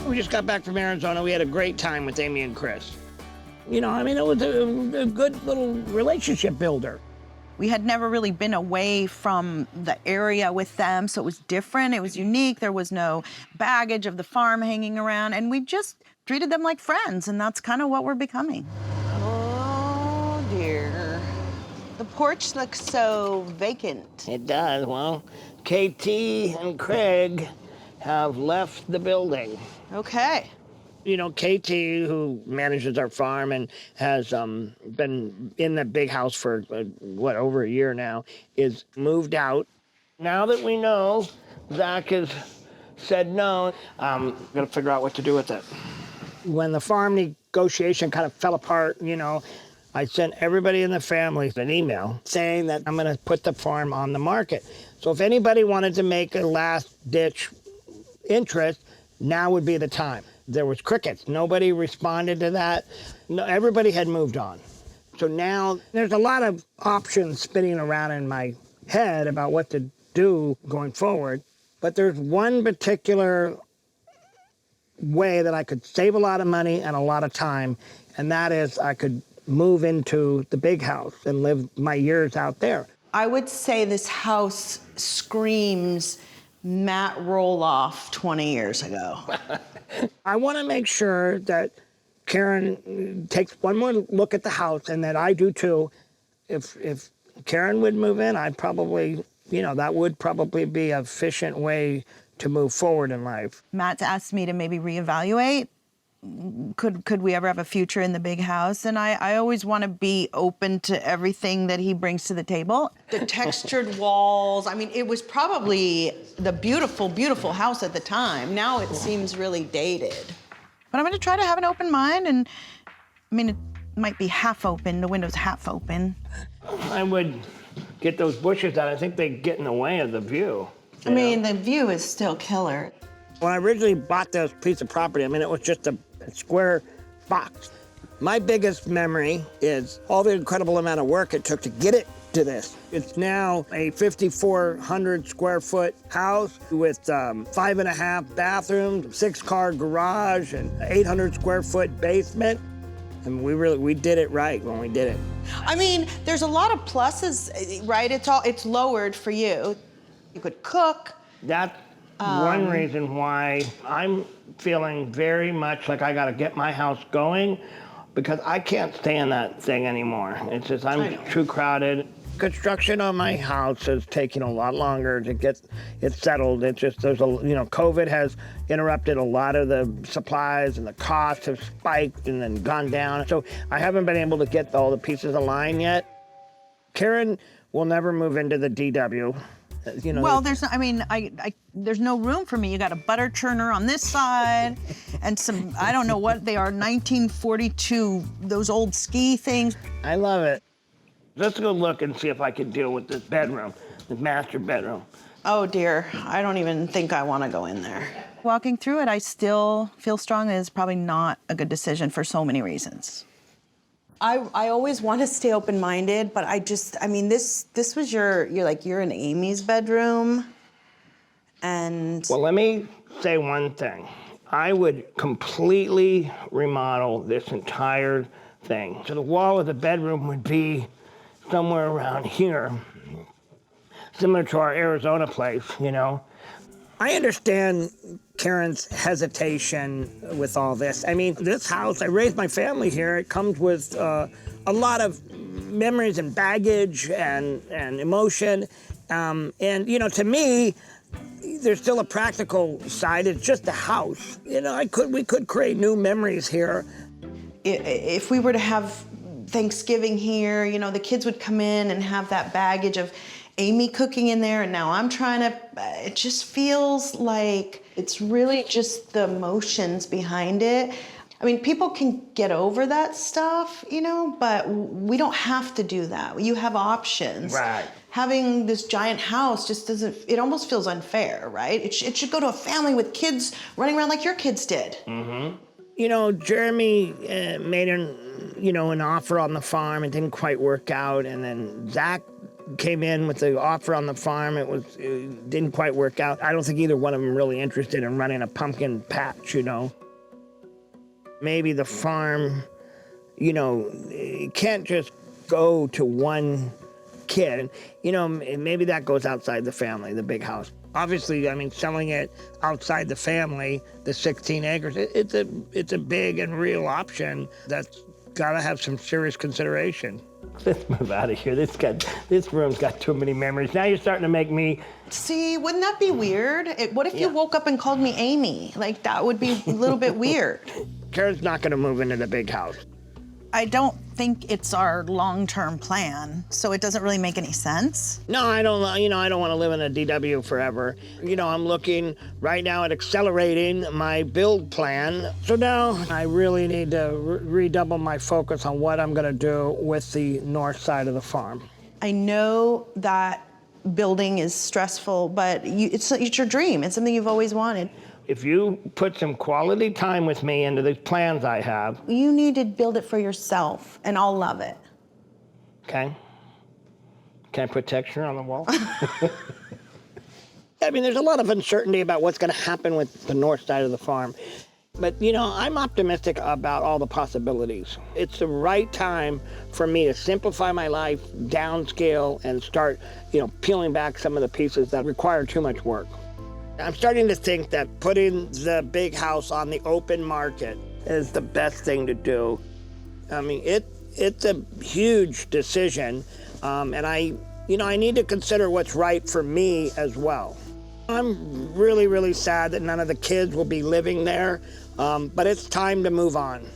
We just got back from Arizona. We had a great time with Amy and Chris. You know, I mean, it was a good little relationship builder. We had never really been away from the area with them, so it was different, it was unique, there was no baggage of the farm hanging around, and we just treated them like friends, and that's kind of what we're becoming. Oh, dear. The porch looks so vacant. It does. Well, KT and Craig have left the building. Okay. You know, KT, who manages our farm and has been in that big house for, over a year now, is moved out. Now that we know Zach has said no, I'm going to figure out what to do with it. When the farm negotiation kind of fell apart, you know, I sent everybody in the family an email saying that I'm going to put the farm on the market. So if anybody wanted to make a last-ditch interest, now would be the time. There was crickets. Nobody responded to that. No, everybody had moved on. So now there's a lot of options spinning around in my head about what to do going forward. But there's one particular way that I could save a lot of money and a lot of time, and that is I could move into the big house and live my years out there. I would say this house screams Matt Roloff 20 years ago. I want to make sure that Caryn takes one more look at the house, and that I do too. If Caryn would move in, I'd probably, you know, that would probably be an efficient way to move forward in life. Matt's asked me to maybe reevaluate. Could we ever have a future in the big house? And I always want to be open to everything that he brings to the table. The textured walls. I mean, it was probably the beautiful, beautiful house at the time. Now it seems really dated. But I'm going to try to have an open mind, and I mean, it might be half open, the window's half open. I would get those bushes out. I think they get in the way of the view. I mean, the view is still killer. When I originally bought this piece of property, I mean, it was just a square box. My biggest memory is all the incredible amount of work it took to get it to this. It's now a 5,400 square foot house with 5.5 bathrooms, 6-car garage, and 800 square foot basement. And we did it right when we did it. I mean, there's a lot of pluses, right? It's lowered for you. You could cook. That's one reason why I'm feeling very much like I got to get my house going, because I can't stay in that thing anymore. It's just, I'm too crowded. Construction on my house is taking a lot longer to get it settled. It's just, COVID has interrupted a lot of the supplies, and the costs have spiked and then gone down. So I haven't been able to get all the pieces aligned yet. Caryn will never move into the DW. You know, well, there's no room for me. You got a butter churner on this side, and some, I don't know what they are, 1942, those old ski things. I love it. Let's go look and see if I can deal with this bedroom, the master bedroom. Oh dear, I don't even think I want to go in there. Walking through it, I still feel strongly it's probably not a good decision for so many reasons. I always want to stay open-minded, but this was you're in Amy's bedroom, and... Well, let me say one thing. I would completely remodel this entire thing. So the wall of the bedroom would be somewhere around here, similar to our Arizona place, you know. I understand Caryn's hesitation with all this. I mean, this house, I raised my family here. It comes with a lot of memories and baggage and emotion. And, you know, to me, there's still a practical side. It's just a house. You know, we could create new memories here. If we were to have Thanksgiving here, you know, the kids would come in and have that baggage of Amy cooking in there, and now I'm trying to, it just feels like it's really just the emotions behind it. I mean, people can get over that stuff, you know, but we don't have to do that. You have options. Right. Having this giant house just doesn't, it almost feels unfair, right? It should go to a family with kids running around like your kids did. Mm-hmm. You know, Jeremy made an offer on the farm. It didn't quite work out, and then Zach came in with the offer on the farm. It didn't quite work out. I don't think either one of them really interested in running a pumpkin patch, you know. Maybe the farm, you know, it can't just go to one kid. You know, maybe that goes outside the family, the big house. Obviously, I mean, selling it outside the family, the 16 acres, it's a big and real option that's got to have some serious consideration. Let's move out of here. This room's got too many memories. Now you're starting to make me... See, wouldn't that be weird? What if you woke up and called me Amy? Like, that would be a little bit weird. Caryn's not going to move into the big house. I don't think it's our long-term plan, so it doesn't really make any sense. No, I don't. You know, I don't want to live in a DW forever. You know, I'm looking right now at accelerating my build plan. So now I really need to redouble my focus on what I'm going to do with the north side of the farm. I know that building is stressful, but it's your dream. It's something you've always wanted. If you put some quality time with me into these plans I have... You need to build it for yourself, and I'll love it. Okay. Can I put texture on the wall? I mean, there's a lot of uncertainty about what's going to happen with the north side of the farm. But, you know, I'm optimistic about all the possibilities. It's the right time for me to simplify my life, downscale, and start, you know, peeling back some of the pieces that require too much work. I'm starting to think that putting the big house on the open market is the best thing to do. I mean, it's a huge decision, and I need to consider what's right for me as well. I'm really, really sad that none of the kids will be living there, but it's time to move on.